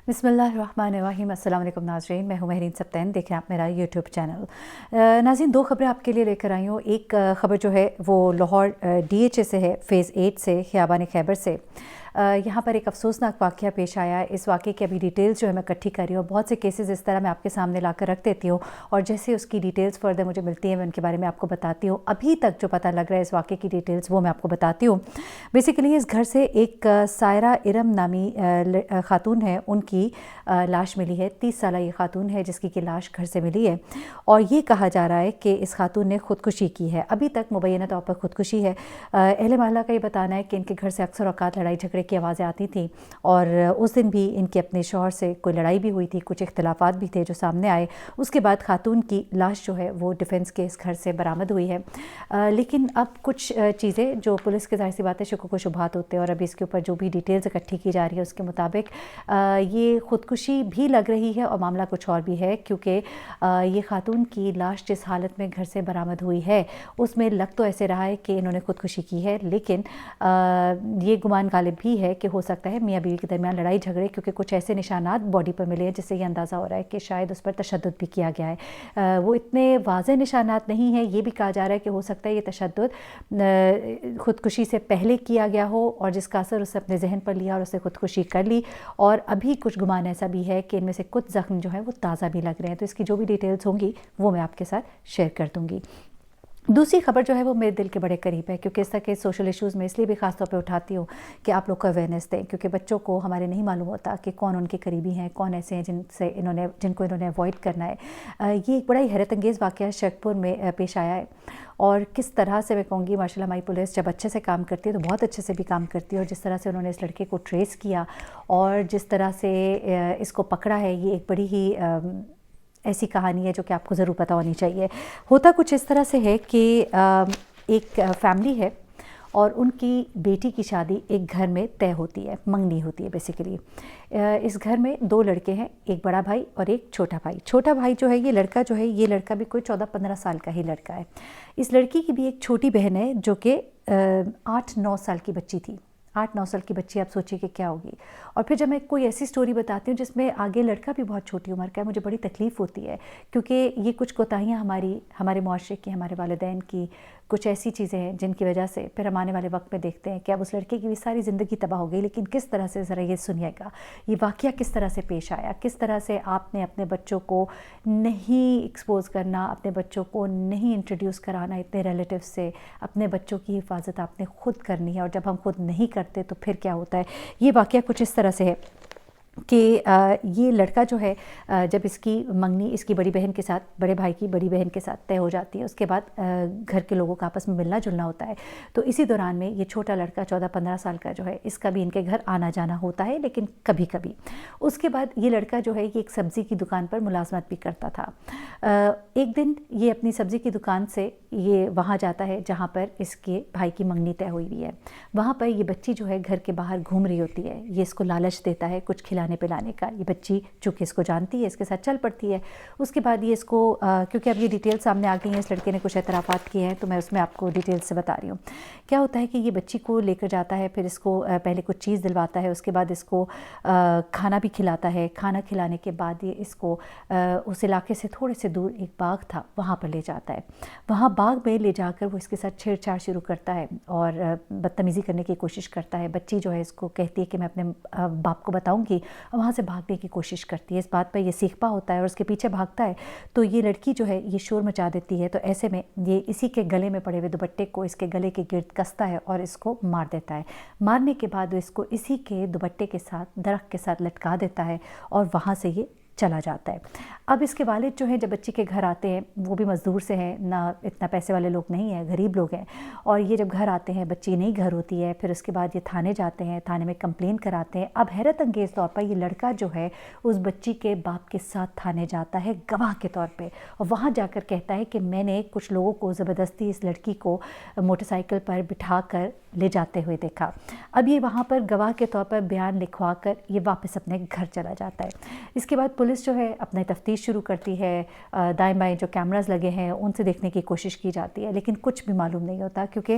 بسم اللہ الرحمن الرحیم۔ السلام علیکم ناظرین، میں ہوں مہرین سبتین، دیکھ رہے ہیں آپ میرا یوٹیوب چینل۔ ناظرین، دو خبریں آپ کے لیے لے کر آئی ہوں۔ ایک خبر جو ہے وہ لاہور DHA سے ہے، فیز 8 سے، خیابان خیبر سے۔ یہاں پر ایک افسوسناک واقعہ پیش آیا ہے۔ اس واقعے کی ابھی ڈیٹیلز جو ہے میں اکٹھی کر رہی ہوں، بہت سے کیسز اس طرح میں آپ کے سامنے لا کر رکھ دیتی ہوں، اور جیسے اس کی ڈیٹیلز فردر مجھے ملتی ہیں میں ان کے بارے میں آپ کو بتاتی ہوں۔ ابھی تک جو پتہ لگ رہا ہے اس واقعے کی ڈیٹیلز وہ میں آپ کو بتاتی ہوں۔ بیسیکلی اس گھر سے ایک سائرہ ارم نامی خاتون ہے، ان کی لاش ملی ہے۔ 30 سالہ یہ خاتون ہے جس کی لاش گھر سے ملی ہے، اور یہ کہا جا رہا ہے کہ اس خاتون نے خودکشی کی ہے۔ ابھی تک مبینہ طور پر خودکشی ہے۔ اہل محلہ کا یہ بتانا ہے کہ ان کے گھر سے اکثر اوقات لڑائی جھگڑے کی آوازیں آتی تھیں، اور اس دن بھی ان کے اپنے شوہر سے کوئی لڑائی بھی ہوئی تھی، کچھ اختلافات بھی تھے جو سامنے آئے۔ اس کے بعد خاتون کی لاش جو ہے وہ ڈیفنس کے اس گھر سے برآمد ہوئی ہے۔ لیکن اب کچھ چیزیں جو پولیس کے ظاہر سی بات ہے شکوک و شبہات ہوتے ہیں، اور ابھی اس کے اوپر جو بھی ڈیٹیلز اکٹھی کی جا رہی ہے اس کے مطابق یہ خودکشی بھی لگ رہی ہے اور معاملہ کچھ اور بھی ہے، کیونکہ یہ خاتون کی لاش جس حالت میں گھر سے برآمد ہوئی ہے اس میں لگ تو ایسے رہا ہے کہ انہوں نے خودکشی کی ہے، لیکن یہ گمان غالب بھی ہے کہ ہو سکتا ہے میاں بیوی کے درمیان لڑائی جھگڑے، کیونکہ کچھ ایسے نشانات باڈی پر ملے ہیں جس سے یہ اندازہ ہو رہا ہے کہ شاید اس پر تشدد بھی کیا گیا ہے۔ وہ اتنے واضح نشانات نہیں ہیں، یہ بھی کہا جا رہا ہے کہ ہو سکتا ہے یہ تشدد خودکشی سے پہلے کیا گیا ہو، اور جس کا اثر اسے اپنے ذہن پر لیا اور اسے خودکشی کر لی، اور ابھی کچھ گمان ایسا بھی ہے کہ ان میں سے کچھ زخم جو ہیں وہ تازہ بھی لگ رہے ہیں۔ تو اس کی جو بھی ڈیٹیلز ہوں گی وہ میں آپ کے ساتھ شیئر کر دوں گی۔ دوسری خبر جو ہے وہ میرے دل کے بڑے قریب ہے، کیونکہ اس طرح کے سوشل ایشوز میں اس لیے بھی خاص طور پہ اٹھاتی ہوں کہ آپ لوگ کو اویئرنیس دیں، کیونکہ بچوں کو ہمارے نہیں معلوم ہوتا کہ کون ان کے قریبی ہیں، کون ایسے ہیں جن کو انہوں نے اوائڈ کرنا ہے۔ یہ ایک بڑا ہی حیرت انگیز واقعہ شیخ پور میں پیش آیا ہے، اور کس طرح سے میں کہوں گی ماشاءاللہ ہماری پولیس جب اچھے سے کام کرتی ہے تو بہت اچھے سے بھی کام کرتی ہے، اور جس طرح سے انہوں نے اس لڑکے کو ٹریس کیا اور جس طرح سے اس کو پکڑا ہے، یہ ایک بڑی ہی ایسی کہانی ہے جو کہ آپ کو ضرور پتہ ہونی چاہیے۔ ہوتا کچھ اس طرح سے ہے کہ ایک فیملی ہے اور ان کی بیٹی کی شادی ایک گھر میں طے ہوتی ہے، منگنی ہوتی ہے بیسیکلی۔ اس گھر میں دو لڑکے ہیں، ایک بڑا بھائی اور ایک چھوٹا بھائی۔ چھوٹا بھائی جو ہے یہ لڑکا بھی کوئی 14-15 سال کا ہی لڑکا ہے۔ اس لڑکی کی بھی ایک چھوٹی بہن ہے جو کہ 8-9 سال کی بچی تھی۔ 8-9 سال کی بچی، آپ سوچیے کہ کیا ہوگی۔ اور پھر جب میں کوئی ایسی سٹوری بتاتی ہوں جس میں آگے لڑکا بھی بہت چھوٹی عمر کا ہے، مجھے بڑی تکلیف ہوتی ہے، کیونکہ یہ کچھ کوتاہیاں ہمارے معاشرے کی، ہمارے والدین کی کچھ ایسی چیزیں ہیں جن کی وجہ سے پھر ہم آنے والے وقت میں دیکھتے ہیں کہ اب اس لڑکے کی بھی ساری زندگی تباہ ہو گئی۔ لیکن کس طرح سے، ذرا یہ سنیے گا، یہ واقعہ کس طرح سے پیش آیا، کس طرح سے آپ نے اپنے بچوں کو نہیں ایکسپوز کرنا، اپنے بچوں کو نہیں انٹروڈیوس کرانا اتنے ریلیٹیو سے۔ اپنے بچوں کی حفاظت آپ نے خود کرنی ہے، اور جب ہم خود نہیں کرتے تو پھر کیا ہوتا ہے۔ یہ واقعہ کچھ اس طرح سے ہے کہ یہ لڑکا جو ہے جب اس کی منگنی اس کی بڑی بہن کے ساتھ، بڑے بھائی کی بڑی بہن کے ساتھ طے ہو جاتی ہے، اس کے بعد گھر کے لوگوں کا آپس میں ملنا جلنا ہوتا ہے، تو اسی دوران میں یہ چھوٹا لڑکا 14-15 سال کا جو ہے اس کا بھی ان کے گھر آنا جانا ہوتا ہے، لیکن کبھی کبھی۔ اس کے بعد یہ لڑکا جو ہے یہ ایک سبزی کی دکان پر ملازمت بھی کرتا تھا۔ ایک دن یہ اپنی سبزی کی دکان سے یہ وہاں جاتا ہے جہاں پر اس کے بھائی کی منگنی طے ہوئی ہوئی ہے۔ وہاں پر یہ بچی جو ہے گھر کے باہر گھوم رہی ہوتی ہے، یہ اس کو لالچ دیتا ہے کچھ کھلانے پلانے کا۔ یہ بچی چونکہ اس کو جانتی ہے، اس کے ساتھ چل پڑتی ہے۔ اس کے بعد یہ اس کو کیونکہ اب یہ ڈیٹیل سامنے آ گئی ہیں، اس لڑکے نے کچھ اعترافات کیے ہیں تو میں اس میں آپ کو ڈیٹیل سے بتا رہی ہوں۔ کیا ہوتا ہے کہ یہ بچی کو لے کر جاتا ہے، پھر اس کو پہلے کچھ چیز دلواتا ہے، اس کے بعد اس کو کھانا بھی کھلاتا ہے۔ کھانا کھلانے کے بعد یہ اس کو اس علاقے سے تھوڑے سے دور ایک باغ تھا وہاں پر لے جاتا ہے۔ وہاں باغ میں لے جا کر وہ اس کے ساتھ چھیڑ چھاڑ شروع کرتا ہے اور بدتمیزی کرنے کی کوشش کرتا ہے۔ بچی جو ہے اس کو کہتی ہے کہ میں اپنے باپ کو بتاؤں گی، اور وہاں سے بھاگنے کی کوشش کرتی ہے۔ اس بات پر یہ سیکھتا ہوتا ہے اور اس کے پیچھے بھاگتا ہے، تو یہ لڑکی جو ہے یہ شور مچا دیتی ہے، تو ایسے میں یہ اسی کے گلے میں پڑے ہوئے دوپٹے کو اس کے گلے کے گرد کستا ہے اور اس کو مار دیتا ہے۔ مارنے کے بعد وہ اس کو اسی کے دوپٹے کے ساتھ درخت کے ساتھ لٹکا دیتا ہے، اور وہاں سے یہ چلا جاتا ہے۔ اب اس کے والد جو ہیں جب بچی کے گھر آتے ہیں، وہ بھی مزدور سے ہیں، نہ اتنا پیسے والے لوگ نہیں ہیں، غریب لوگ ہیں، اور یہ جب گھر آتے ہیں بچی نہیں گھر ہوتی ہے، پھر اس کے بعد یہ تھانے جاتے ہیں، تھانے میں کمپلین کراتے ہیں۔ اب حیرت انگیز طور پر یہ لڑکا جو ہے اس بچی کے باپ کے ساتھ تھانے جاتا ہے گواہ کے طور پہ، اور وہاں جا کر کہتا ہے کہ میں نے کچھ لوگوں کو زبردستی اس لڑکی کو موٹر سائیکل پر بٹھا کر لے جاتے ہوئے دیکھا۔ اب یہ وہاں پر گواہ کے طور پر بیان لکھوا کر یہ واپس اپنے گھر چلا جاتا ہے۔ اس کے بعد پولیس جو ہے اپنے تفتیش شروع کرتی ہے، دائیں بائیں جو کیمراز لگے ہیں ان سے دیکھنے کی کوشش کی جاتی ہے، لیکن کچھ بھی معلوم نہیں ہوتا، کیونکہ